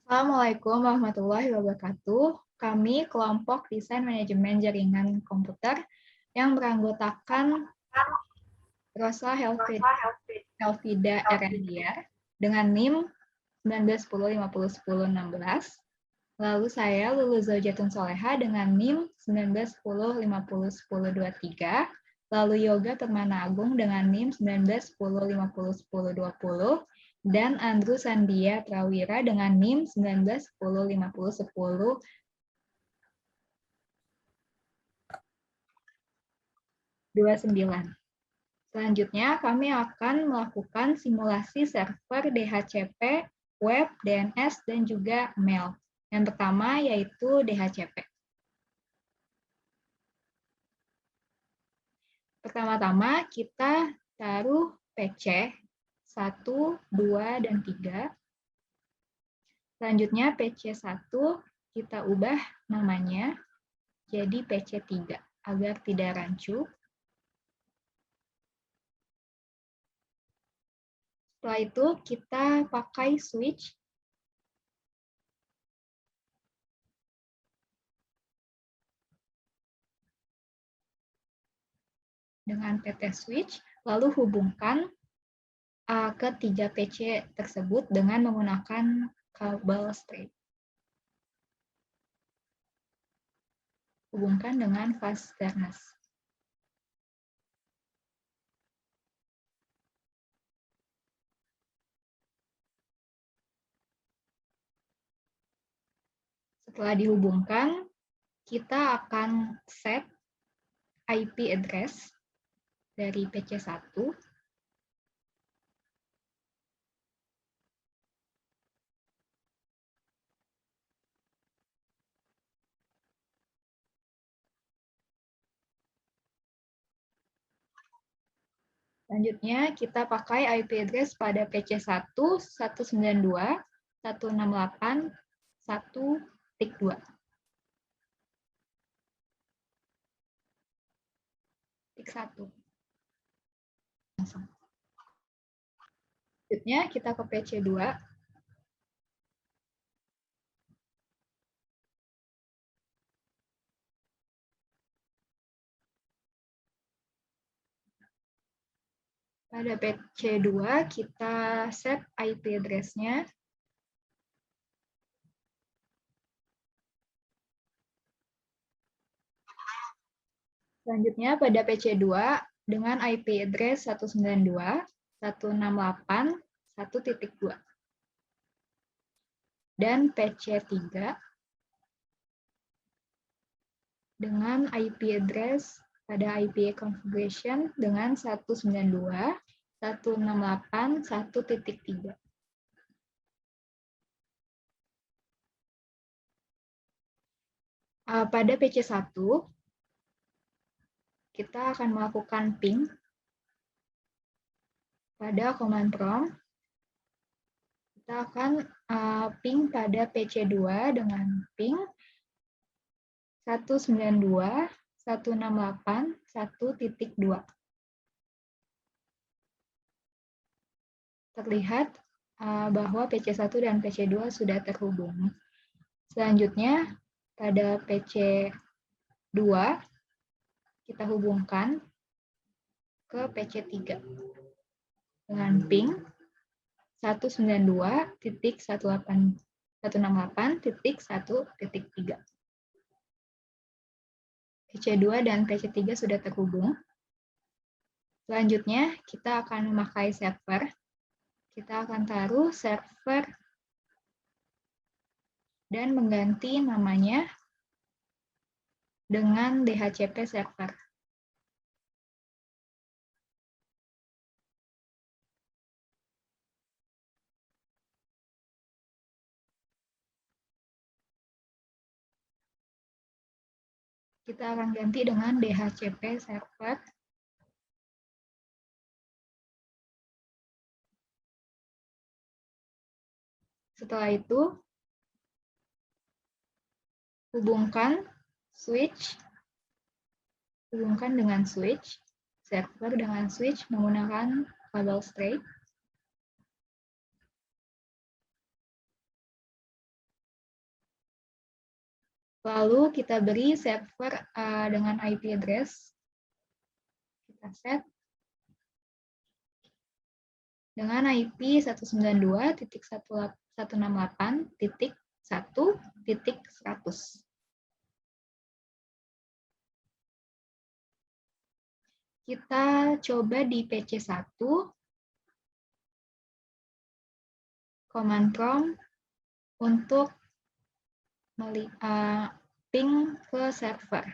Assalamualaikum warahmatullahi wabarakatuh. Kami kelompok Desain Manajemen Jaringan Komputer yang beranggotakan Rosa Helvida Erandiar dengan NIM 1910501016. Lalu saya Lulu Zaujatun Soleha dengan NIM 1910501023. Lalu Yoga Permana Agung dengan NIM 1910501020. Dan Andrew Sandia Prawira dengan NIM 1910501029. Selanjutnya, kami akan melakukan simulasi server DHCP, web, DNS, dan juga mail. Yang pertama yaitu DHCP. Pertama-tama kita taruh PC 1, 2, dan 3. Selanjutnya PC 1 kita ubah namanya jadi PC 3 agar tidak rancu. Setelah itu kita pakai switch dengan PT switch, lalu hubungkan ketiga PC tersebut dengan menggunakan kabel straight. Hubungkan dengan fast Ethernet. Setelah dihubungkan, kita akan set IP address dari PC 1. Selanjutnya, kita pakai IP address pada PC 1, 192, 168, 1.2. Tik 1. Selanjutnya, kita ke PC 2. Pada PC 2, kita set IP address-nya. Selanjutnya, pada PC 2, dengan IP address 192, 168, 1.2. Dan PC 3, dengan IP address pada IP configuration dengan 192, 168, 1.3. Pada PC 1, kita akan melakukan ping pada command prompt. Kita akan ping pada PC 2 dengan ping 192, 168, 1.2. Terlihat bahwa PC 1 dan PC 2 sudah terhubung. Selanjutnya, pada PC 2, kita hubungkan ke PC 3 dengan ping 192.168.1.3. PC 2 dan PC 3 sudah terhubung. Selanjutnya, kita akan memakai server. Kita akan taruh server dan mengganti namanya dengan DHCP server. Kita akan ganti dengan DHCP server. Setelah itu, hubungkan dengan switch, server dengan switch menggunakan kabel straight. Lalu kita beri server dengan IP address. Kita set dengan IP 192.168.1.100. Kita coba di PC1, command prompt untuk ping ke server.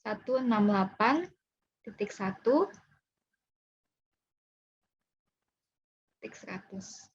Satu 168.1.100.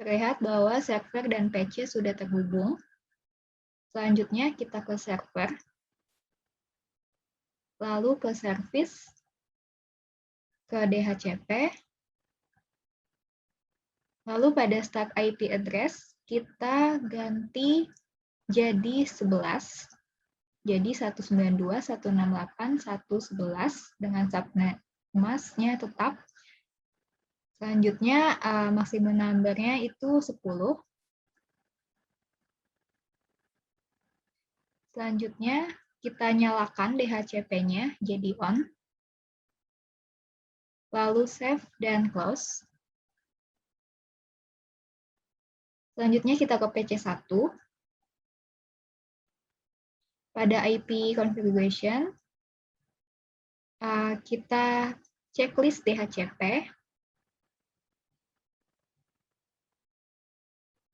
Terlihat bahwa server dan PC sudah terhubung. Selanjutnya kita ke server, lalu ke service, ke DHCP, lalu pada start IP address kita ganti jadi 11. Jadi 192.168.1.11 dengan subnet-masknya tetap. Selanjutnya maksimum number-nya itu 10. Selanjutnya kita nyalakan DHCP-nya jadi on. Lalu save dan close. Selanjutnya kita ke PC1. Pada IP configuration, kita checklist DHCP.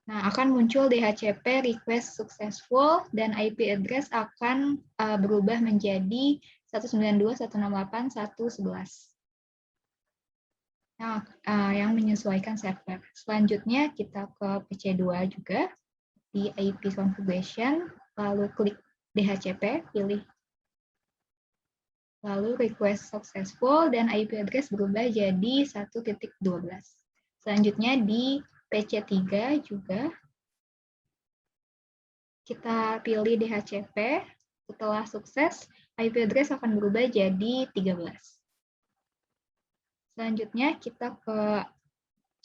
Nah, akan muncul DHCP request successful dan IP address akan berubah menjadi 192.168.1.11. Nah, yang menyesuaikan server. Selanjutnya kita ke PC2 juga di IP configuration, lalu klik DHCP, pilih. Lalu request successful dan IP address berubah jadi 1.12. Selanjutnya di PC3 juga kita pilih DHCP. Setelah sukses, IP address akan berubah jadi 13. Selanjutnya kita ke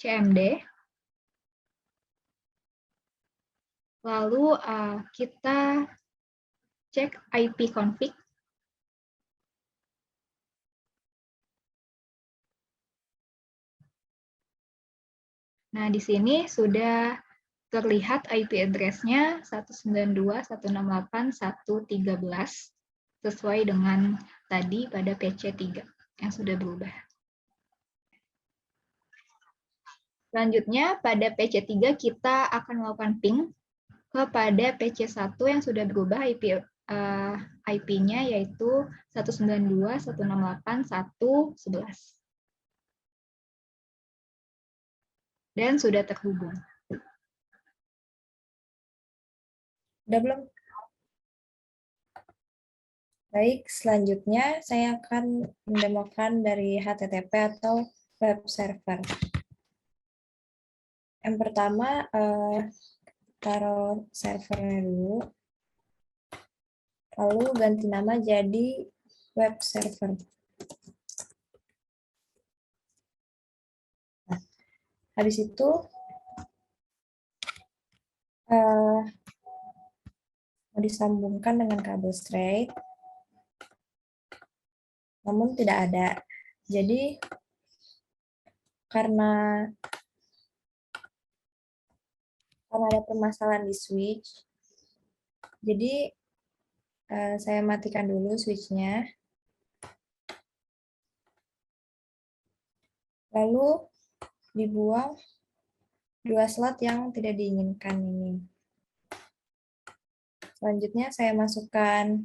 CMD. Lalu kita cek IP config. Nah, di sini sudah terlihat IP address-nya 192.168.1.13 sesuai dengan tadi pada PC3 yang sudah berubah. Selanjutnya, pada PC3 kita akan melakukan ping kepada PC1 yang sudah berubah IP-nya yaitu 192.168.1.11. Dan sudah terhubung. Udah belum? Baik, selanjutnya saya akan mendemokan dari HTTP atau web server. Yang pertama, taruh servernya dulu. Lalu ganti nama jadi web server. Nah, habis itu, mau disambungkan dengan kabel straight, namun tidak ada. Jadi karena ada permasalahan di switch, jadi saya matikan dulu switch-nya. Lalu dibuang 2 slot yang tidak diinginkan ini. Selanjutnya saya masukkan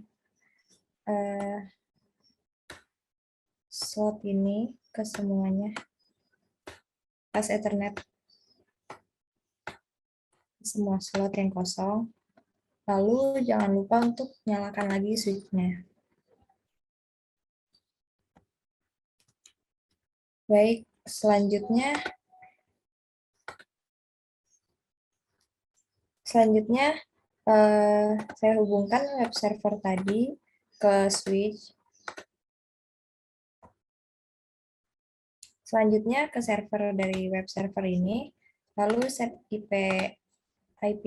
slot ini ke semuanya. Pas Ethernet. Semua slot yang kosong. Lalu jangan lupa untuk nyalakan lagi switch-nya. Baik, selanjutnya saya hubungkan web server tadi ke switch. Selanjutnya ke server dari web server ini, lalu set IP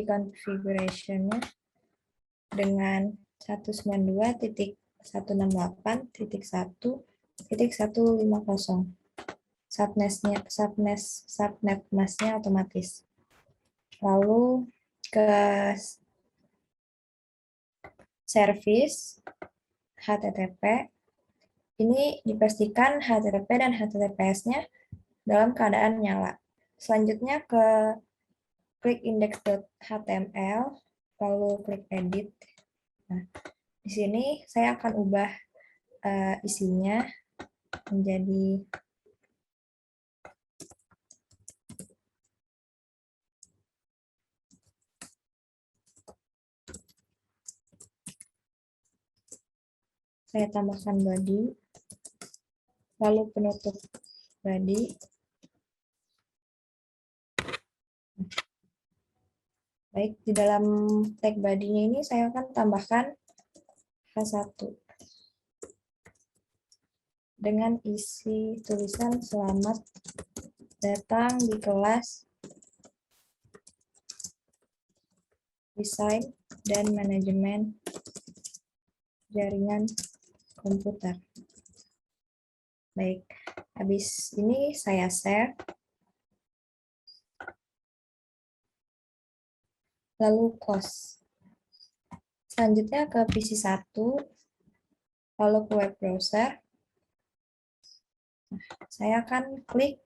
configuration-nya dengan 192.168.1.150. Subnet masknya otomatis. Lalu ke service HTTP, ini dipastikan HTTP dan HTTPS-nya dalam keadaan nyala. Selanjutnya ke klik index.html, lalu klik edit. Nah, di sini saya akan ubah isinya menjadi saya tambahkan body, lalu penutup body. Baik, di dalam tag body-nya ini saya akan tambahkan H1 dengan isi tulisan selamat datang di kelas desain dan manajemen jaringan komputer. Baik, habis ini saya save. Lalu close. Selanjutnya ke PC1, lalu ke web browser. Saya akan klik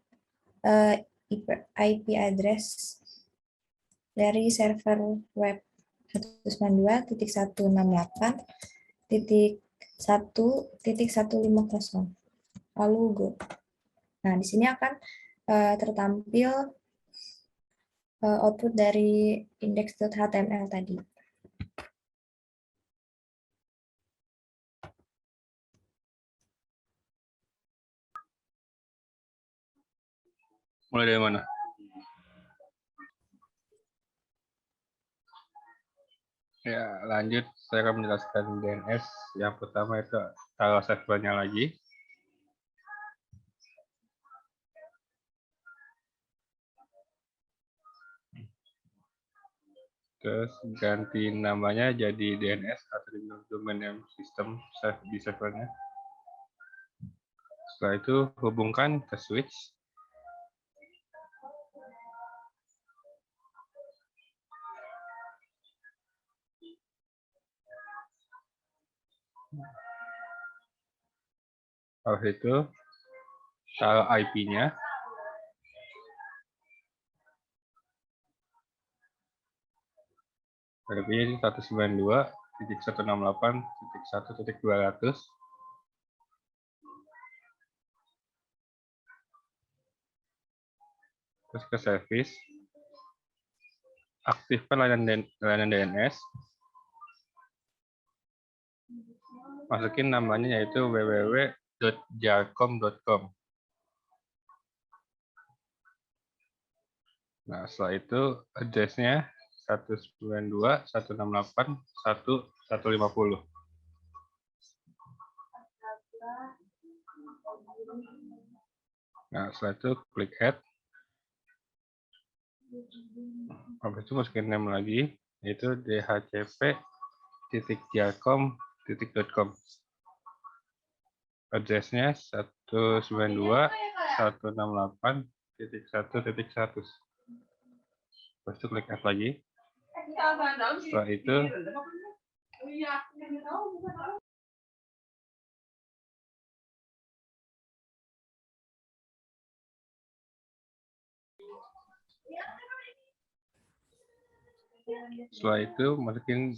IP address dari server web 192.168.1.150. Lalu go. Nah, di sini akan tertampil output dari index.html tadi. Mulai dari mana? Ya, lanjut. Saya akan menjelaskan DNS. Yang pertama itu taruh servernya lagi. Terus ganti namanya jadi DNS atau Domain Name System di servernya. Setelah itu hubungkan ke switch. Setelah itu taruh IP-nya. IP-nya 192.168.1.200. Terus ke service. Aktifkan layanan DNS. Masukin namanya yaitu www.jarcom.com. Nah, setelah itu address-nya 192.168.1.150. Nah, setelah itu klik add. Habis itu masukin name lagi, yaitu dhcp.jarcom.com. Address-nya 192.168.1.100. Habis itu klik add lagi. Setelah itu masukin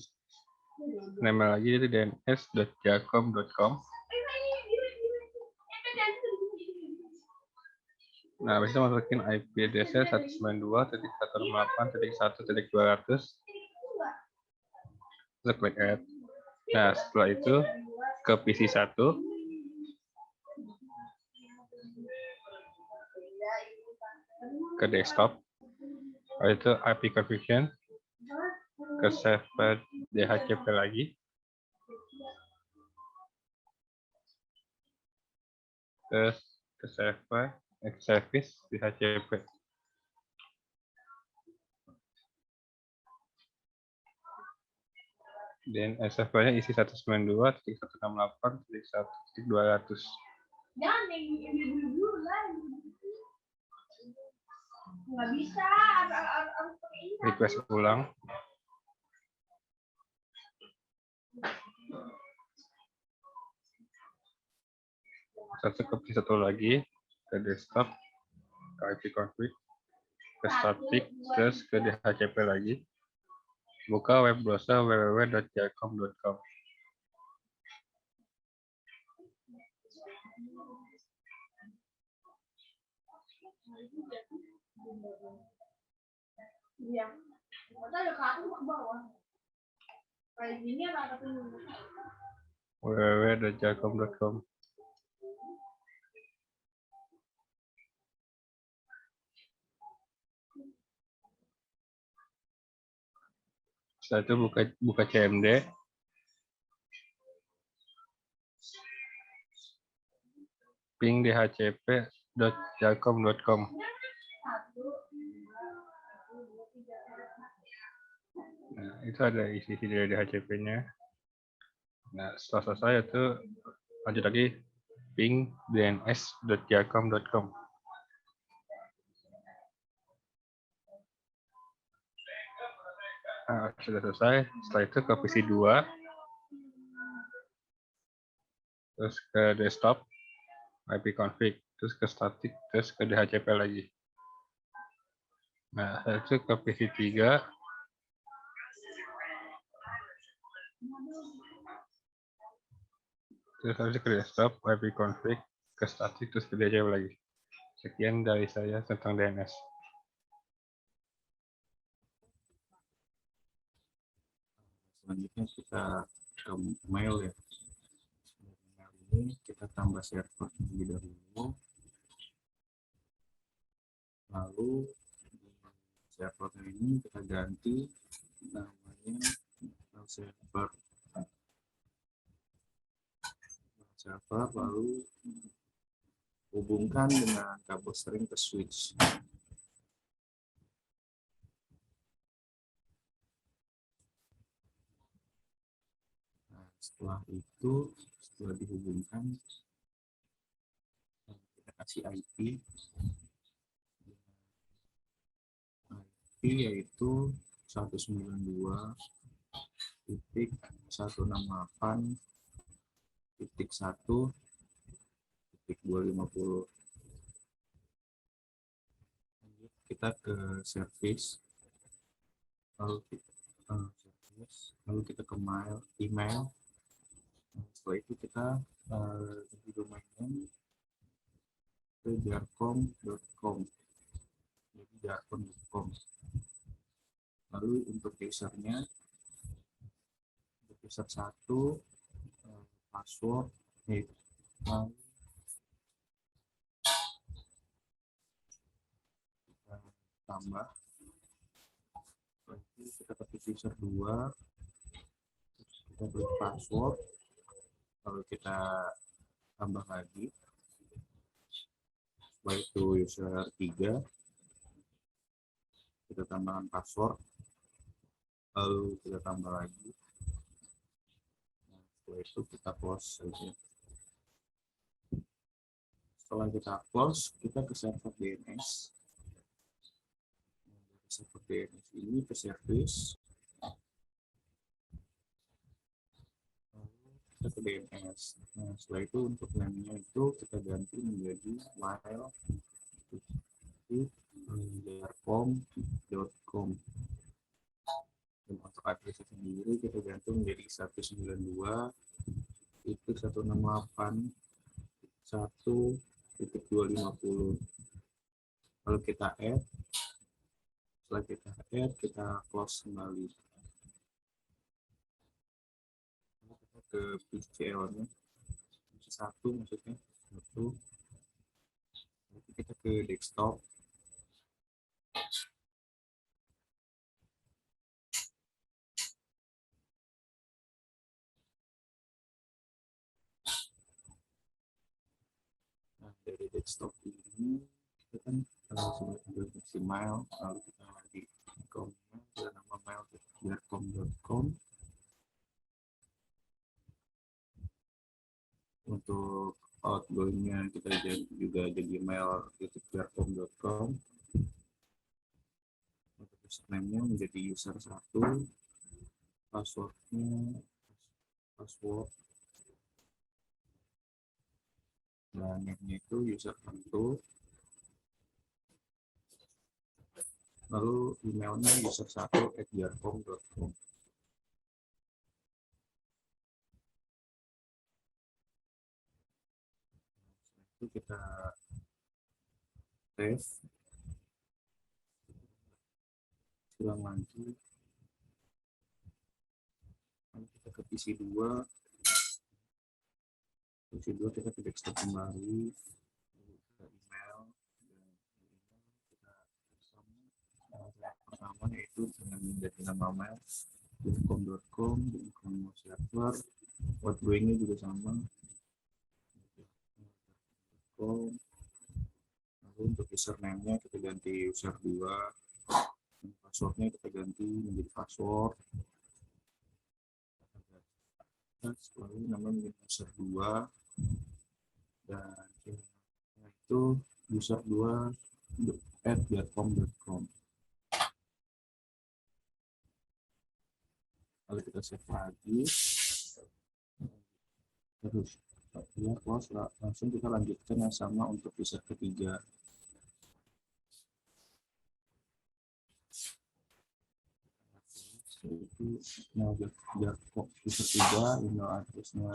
nama lagi itu dns.jarcom.com. Nah, habis itu masukin IP address-nya 192.168.1.200. Terus klik add. Nah, setelah itu ke PC1. Ke desktop. Habis itu IP configuration. Ke server DHCP lagi. Terus ke server service DHCP. Dan servernya isi 192.168.1.200. Jangan yang dulu lah. Nggak bisa, harus pakai ini. Request ulang. Satu lagi ke desktop, ke ipconfig, ke static, terus ke DHCP lagi. Buka web browser www.jarcom.com. Iya. Kita ada kartu ke bawah. Kayak gini apa tuh? www.jarcom.com. Setelah itu buka CMD. Ping dhcp.jarcom.com. Nah, itu ada isi dari DHCP-nya. Nah, setelah selesai itu lanjut lagi ping dns.jarcom.com. Nah, sudah selesai. Setelah itu ke PC 2. Terus ke desktop, ipconfig, terus ke static, terus ke DHCP lagi. Nah, setelah itu ke PC 3. Terus harus ke desktop, ipconfig, ke static, terus ke DHCP lagi. Sekian dari saya tentang DNS. Selanjutnya kita ke mail ya. Mail ini kita tambah server terlebih dahulu. Lalu server ini kita ganti namanya server. Lalu hubungkan dengan kabel string ke switch. Setelah itu, setelah dihubungkan, kita kasih IP. IP yaitu 192.168.1.250. Kita ke service, lalu kita ke email. Setelah itu kita di domainnya ke jarcom.com. Jadi jarcom.com. Lalu untuk usernya, untuk user 1, password, tambah. Lalu kita ketik user 2, kita klik password, lalu kita tambah lagi. Setelah itu user 3, kita tambahkan password, lalu kita tambah lagi. Nah, setelah itu kita close saja. Setelah kita close, kita ke server DNS. Dari server DNS ini ke service, kita ke DNS. Nah, setelah itu untuk name-nya itu kita ganti menjadi mail.jarcom.com. Dan untuk address sendiri kita ganti menjadi 192.168.1.250. Lalu kita add. Setelah kita add, kita close kembali. Kita ke PCL-nya, PC1 maksudnya, 1. Lalu kita ke desktop. Nah, dari desktop ini itu kan sudah fungsi mail, lalu kita lagi ke nama mail.com. Untuk outgoingnya kita juga jadi mail.com. Untuk username-nya menjadi user 1, password dan name-nya itu user 1, lalu emailnya user1@jarcom.com. Itu kita save, ulang lagi, lalu kita ke PC2 kita ke desktop kembali, ke email, dan kita pertama yaitu dengan menjadi nama mail .com, server, outgoingnya juga sama, lalu untuk username-nya kita ganti user 2, passwordnya kita ganti menjadi password, lalu namanya menjadi user 2, dan itu user 2@jarcom.com. Lalu kita save lagi, terus ya close, langsung kita lanjutkan yang sama untuk user ketiga. Itu Jarcom user 3, email addressnya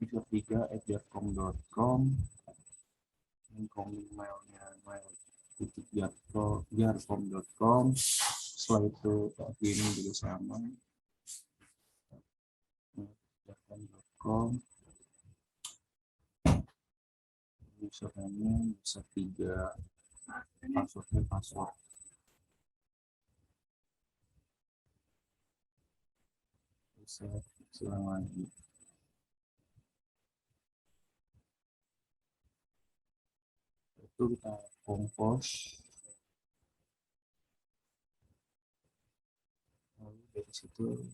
user3@jarcom.com, incoming mailnya mail.jarcom.com. Setelah itu ini juga sama, jarcom.com, username user 3, passwordnya password. Bisa ulang lagi. Itu kita compose, lalu dari situ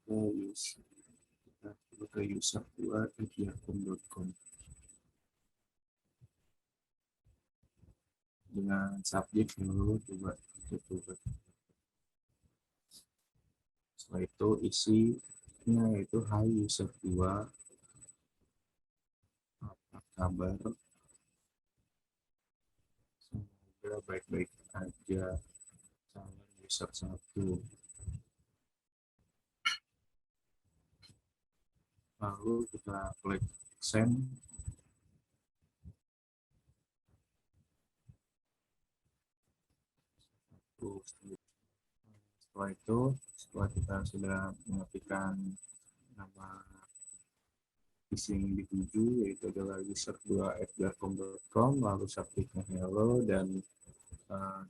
kita ke user 2@jarcom.com dengan subjek dulu, coba. Setelah itu isinya yaitu hai user 2, apa kabar, semoga baik-baik aja, salam user 1. Lalu kita klik send. Setelah itu, setelah kita sudah mengetikkan nama isi yang dituju, yaitu adalah user2@jarcom.com, lalu subjeknya hello, dan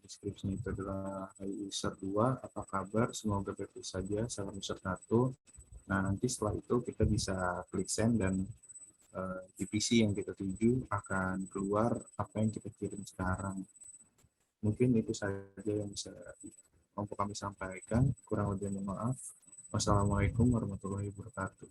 deskripsinya itu adalah hai user 2, apa kabar, semoga baik-baik saja, salam user 1. Nah, nanti setelah itu kita bisa klik send, dan di PC yang kita tuju akan keluar apa yang kita kirim sekarang. Mungkin itu saja yang bisa mampu kami sampaikan. Kurang lebihnya maaf. Wassalamualaikum warahmatullahi wabarakatuh.